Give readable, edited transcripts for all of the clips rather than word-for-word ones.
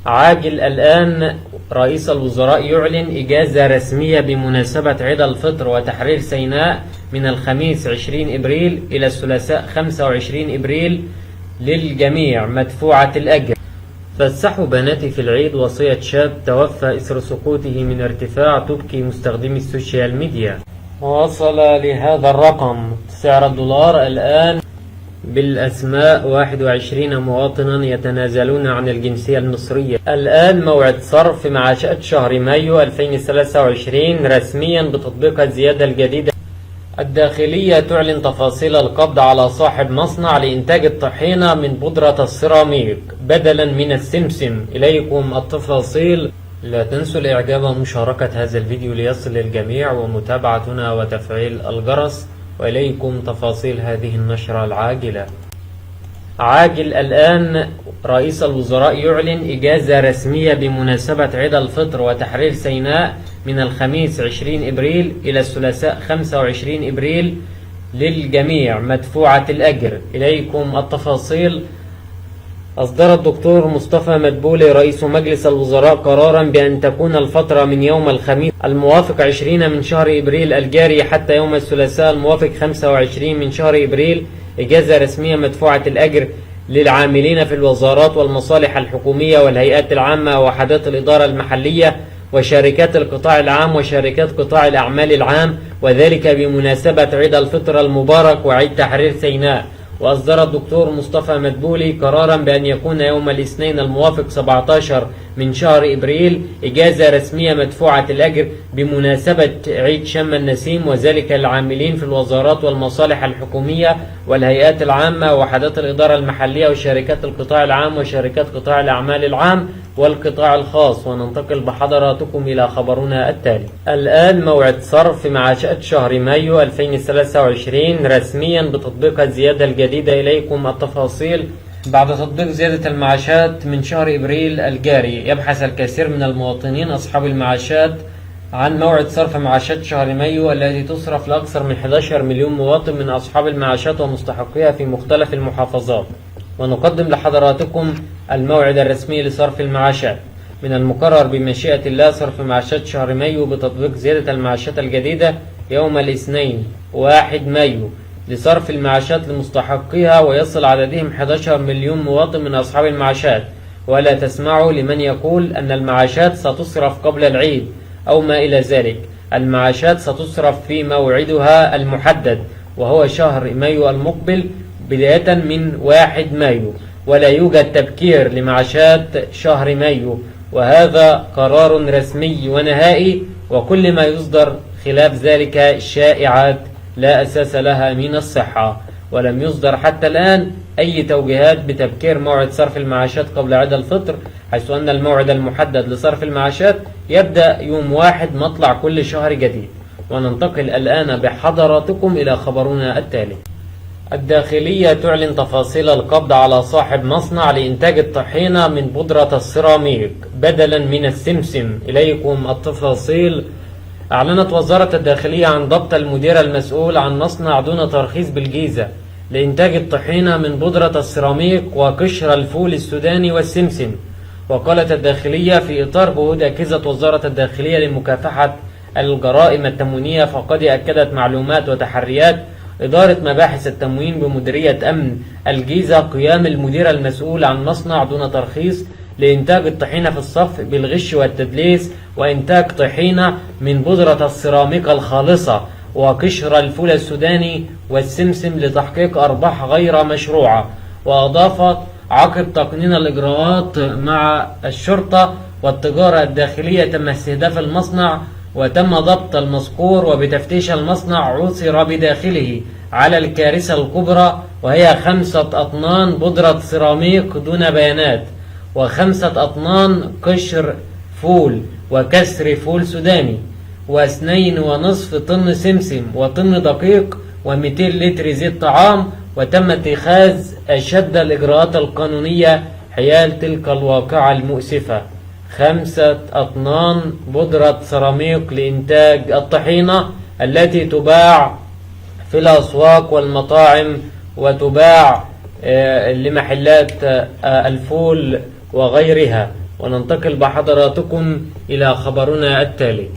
عاجل الآن رئيس الوزراء يعلن إجازة رسمية بمناسبة عيد الفطر وتحرير سيناء من الخميس 20 إبريل إلى الثلاثاء 25 إبريل للجميع مدفوعة الأجر. فسحوا بناتي في العيد وصية شاب توفى إثر سقوطه من ارتفاع تبكي مستخدمي السوشيال ميديا. وصل لهذا الرقم سعر الدولار الآن بالأسماء 21 مواطنا يتنازلون عن الجنسية المصرية. الآن موعد صرف معاشات شهر مايو 2023 رسميا بتطبيق الزيادة الجديدة. الداخلية تعلن تفاصيل القبض على صاحب مصنع لإنتاج الطحينة من بودرة السيراميك بدلا من السمسم. إليكم التفاصيل. لا تنسوا الإعجاب ومشاركة هذا الفيديو ليصل للجميع ومتابعتنا وتفعيل الجرس. وإليكم تفاصيل هذه النشرة العاجلة. عاجل الآن رئيس الوزراء يعلن إجازة رسمية بمناسبة عيد الفطر وتحرير سيناء من الخميس 20 إبريل إلى الثلاثاء 25 إبريل للجميع مدفوعة الأجر. إليكم التفاصيل. أصدر الدكتور مصطفى مدبولي رئيس مجلس الوزراء قرارا بأن تكون الفترة من يوم الخميس الموافق 20 من شهر إبريل الجاري حتى يوم الثلاثاء الموافق 25 من شهر إبريل إجازة رسمية مدفوعة الأجر للعاملين في الوزارات والمصالح الحكومية والهيئات العامة ووحدات الإدارة المحلية وشركات القطاع العام وشركات قطاع الأعمال العام، وذلك بمناسبة عيد الفطر المبارك وعيد تحرير سيناء. وأصدر الدكتور مصطفى مدبولي قرارا بأن يكون يوم الاثنين الموافق 17 من شهر إبريل إجازة رسمية مدفوعة الأجر بمناسبة عيد شم النسيم، وذلك للعاملين في الوزارات والمصالح الحكومية والهيئات العامة ووحدات الإدارة المحلية وشركات القطاع العام وشركات قطاع الأعمال العام والقطاع الخاص. وننتقل بحضراتكم إلى خبرنا التالي. الآن موعد صرف معاشات شهر مايو 2023 رسميا بتطبيق الزيادة الجديدة. إليكم التفاصيل. بعد تطبيق زيادة المعاشات من شهر إبريل الجاري يبحث الكثير من المواطنين أصحاب المعاشات عن موعد صرف معاشات شهر مايو التي تصرف لأكثر من 11 مليون مواطن من أصحاب المعاشات ومستحقيها في مختلف المحافظات. ونقدم لحضراتكم الموعد الرسمي لصرف المعاشات. من المقرر بمشيئة الله صرف معاشات شهر مايو بتطبيق زيادة المعاشات الجديدة يوم الاثنين 1 مايو لصرف المعاشات لمستحقيها، ويصل عددهم 11 مليون مواطن من أصحاب المعاشات. ولا تسمعوا لمن يقول أن المعاشات ستصرف قبل العيد أو ما إلى ذلك. المعاشات ستصرف في موعدها المحدد وهو شهر مايو المقبل بداية من 1 مايو، ولا يوجد تبكير لمعاشات شهر مايو. وهذا قرار رسمي ونهائي، وكل ما يصدر خلاف ذلك شائعات لا أساس لها من الصحة. ولم يصدر حتى الآن أي توجيهات بتبكير موعد صرف المعاشات قبل عيد الفطر، حيث أن الموعد المحدد لصرف المعاشات يبدأ يوم 1 مطلع كل شهر جديد. وننتقل الآن بحضراتكم إلى خبرنا التالي. الداخلية تعلن تفاصيل القبض على صاحب مصنع لإنتاج الطحينة من بودرة السيراميك بدلا من السمسم. إليكم التفاصيل. أعلنت وزارة الداخلية عن ضبط المدير المسؤول عن مصنع دون ترخيص بالجيزة لإنتاج الطحينة من بودرة السيراميك وقشر الفول السوداني والسمسم. وقالت الداخلية في إطار جهود أجهزة وزارة الداخلية لمكافحة الجرائم التموينية، فقد أكدت معلومات وتحريات إدارة مباحث التموين بمديرية أمن الجيزة قيام المدير المسؤول عن مصنع دون ترخيص لإنتاج الطحينة في الصف بالغش والتدليس وإنتاج طحينة من بودرة السيراميك الخالصة وقشر الفول السوداني والسمسم لتحقيق أرباح غير مشروعة. وأضافت عقب تقنين الإجراءات مع الشرطة والتجارة الداخلية تم استهداف المصنع وتم ضبط المذكور، وبتفتيش المصنع عثر بداخله على الكارثة الكبرى وهي 5 أطنان بودرة سيراميك دون بيانات، و5 أطنان قشر فول وكسر فول سوداني، و2.5 طن سمسم وطن دقيق و200 لتر زيت طعام. وتم اتخاذ أشد الإجراءات القانونية حيال تلك الواقعة المؤسفة. 5 أطنان بودرة سيراميك لإنتاج الطحينة التي تباع في الأسواق والمطاعم وتباع لمحلات الفول وغيرها. وننتقل بحضراتكم إلى خبرنا التالي.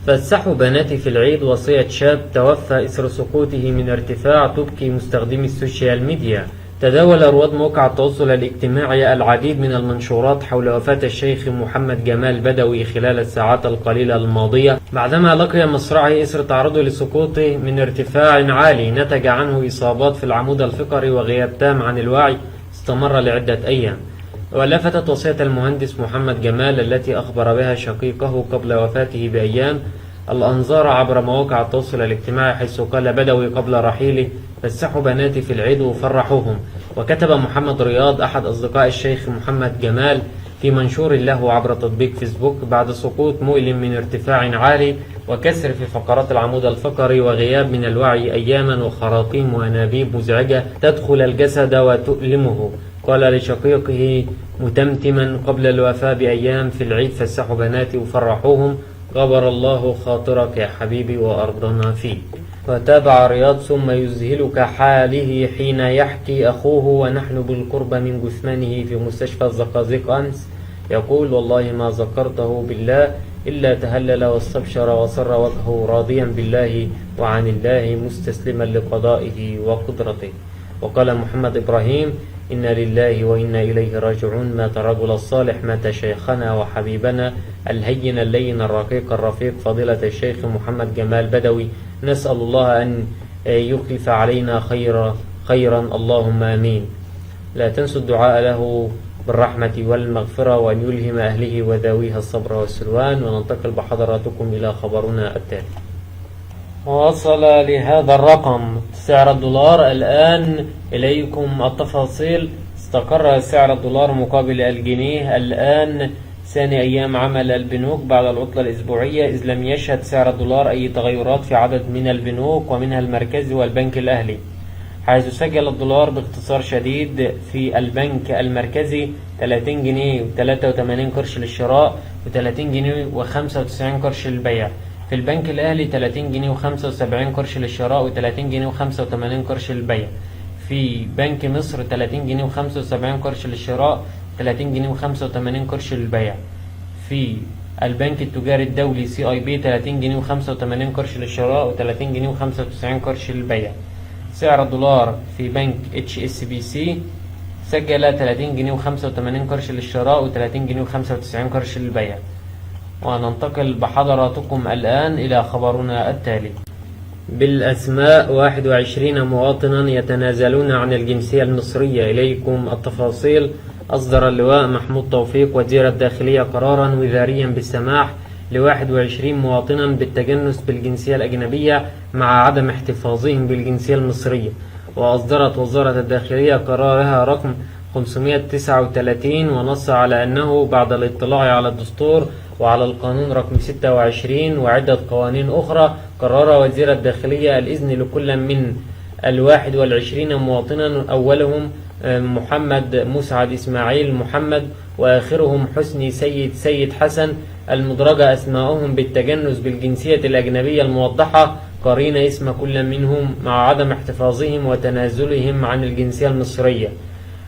فسحوا بناتي في العيد وصية شاب توفى إثر سقوطه من ارتفاع تبكي مستخدمي السوشيال ميديا. تداول رواد موقع التواصل الاجتماعي العديد من المنشورات حول وفاة الشيخ محمد جمال بدوي خلال الساعات القليلة الماضية، بعدما لقي مصرعه إثر تعرضه لسقوطه من ارتفاع عالي نتج عنه إصابات في العمود الفقري وغياب تام عن الوعي استمر لعدة أيام. ولفتت وصية المهندس محمد جمال التي أخبر بها شقيقه قبل وفاته بأيام الأنظار عبر مواقع التواصل الاجتماعي، حيث قال بدوي قبل رحيله: فسحوا بناتي في العيد وفرحوهم. وكتب محمد رياض أحد أصدقاء الشيخ محمد جمال في منشور له عبر تطبيق فيسبوك: بعد سقوط مؤلم من ارتفاع عالي وكسر في فقرات العمود الفقري وغياب من الوعي أياما وخراطيم وأنابيب مزعجة تدخل الجسد وتؤلمه، قال لشقيقه متمتما قبل الوفاة بأيام: في العيد فسحوا بناتي وفرحوهم، غبر الله خاطرك يا حبيبي وأرضنا فيك. وتابع رياض: ثم يذهلك حاله حين يحكي أخوه ونحن بالقرب من جثمانه في مستشفى الزقازيق أمس، يقول: والله ما ذكرته بالله إلا تهلل واستبشر وصر وجهه راضيا بالله وعن الله مستسلما لقضائه وقدرته. وقال محمد إبراهيم: إنا لله وإنا إليه راجعون. مات الرجل الصالح، مات شيخنا وحبيبنا الهين اللين الرقيق الرفيق فضيلة الشيخ محمد جمال بدوي. نسأل الله أن يخلف علينا خيرا اللهم آمين. لا تنسوا الدعاء له بالرحمة والمغفرة وأن يلهم أهله وذويها الصبر والسلوان. وننتقل بحضراتكم إلى خبرنا التالي. وصل لهذا الرقم سعر الدولار الآن إليكم التفاصيل. استقر سعر الدولار مقابل الجنيه الآن ثاني أيام عمل البنوك بعد العطلة الأسبوعية، إذ لم يشهد سعر الدولار أي تغيرات في عدد من البنوك ومنها المركزي والبنك الأهلي، حيث سجل الدولار باختصار شديد في البنك المركزي 30 جنيه و83 قرش للشراء و30 جنيه و95 قرش للبيع. في البنك الأهلي 30 جنيه و75 قرش للشراء و30 جنيه و85 قرش للبيع. في بنك مصر 30 جنيه و75 قرش للشراء 30 جنيه و85 قرش للبيع. في البنك التجاري الدولي CIB 30 جنيه و85 قرش للشراء و30 جنيه و95 قرش للبيع. سعر الدولار في بنك HSBC سجل 30 جنيه و85 قرش للشراء و30 جنيه و95 قرش للبيع. وننتقل بحضراتكم الآن إلى خبرنا التالي. بالأسماء 21 مواطنا يتنازلون عن الجنسية المصرية. إليكم التفاصيل. أصدر اللواء محمود توفيق وزير الداخلية قرارا وزاريا بالسماح ل21 مواطنا بالتجنس بالجنسية الأجنبية مع عدم احتفاظهم بالجنسية المصرية. وأصدرت وزارة الداخلية قرارها رقم 539 ونص على أنه بعد الاطلاع على الدستور وعلى القانون رقم 26 وعدة قوانين أخرى، قرر وزير الداخلية الإذن لكل من 21 مواطنا، أولهم محمد مسعد إسماعيل محمد وآخرهم حسني سيد حسن، المدرجة أسماءهم بالتجنس بالجنسية الأجنبية الموضحة قرين اسم كل منهم مع عدم احتفاظهم وتنازلهم عن الجنسية المصرية.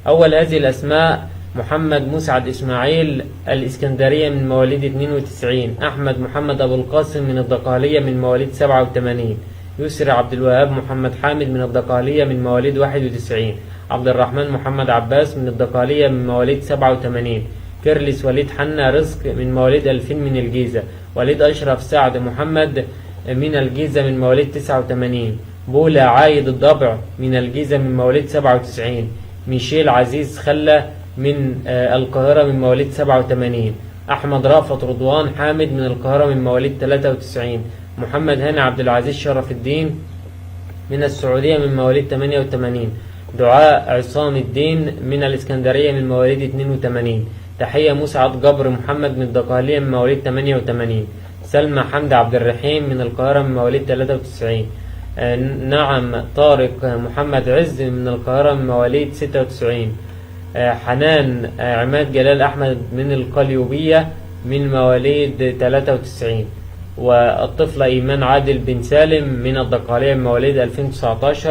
أول هذه الأسماء: محمد مسعد إسماعيل الإسكندرية من مواليد 92، أحمد محمد أبو القاسم من الدقهلية من مواليد 87، يسري عبد الوهاب محمد حامد من الدقهلية من مواليد 91، عبد الرحمن محمد عباس من الدقهلية من مواليد 87، كيرلس وليد حنا رزق من مواليد 2000 من الجيزة، وليد أشرف سعد محمد من الجيزة من مواليد 89، بولا عايد الضبع من الجيزة من مواليد 97، ميشيل عزيز خلة من القاهرة من مواليد 87، أحمد رأفت رضوان حامد من القاهرة من مواليد 93، محمد هاني عبد العزيز شرف الدين من السعودية من مواليد 88، دعاء عصام الدين من الإسكندرية من مواليد 82، تحية مسعد جبر محمد من الدقهلية من مواليد 88، سلمى حمد عبد الرحيم من القاهرة من مواليد 93، نعم طارق محمد عز من القاهرة من مواليد 96، حنان عماد جلال أحمد من القليوبية من مواليد 93، والطفلة إيمان عادل بن سالم من الدقهلية من مواليد 2019،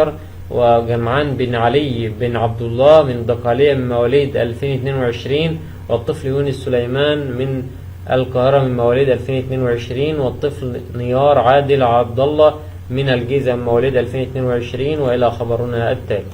وجمعان بن علي بن عبد الله من الدقهلية من مواليد 2022، والطفل يونس سليمان من القاهرة من مواليد 2022، والطفل نيار عادل عبد الله من الجيزة من مواليد 2022، وإلى خبرنا التالي.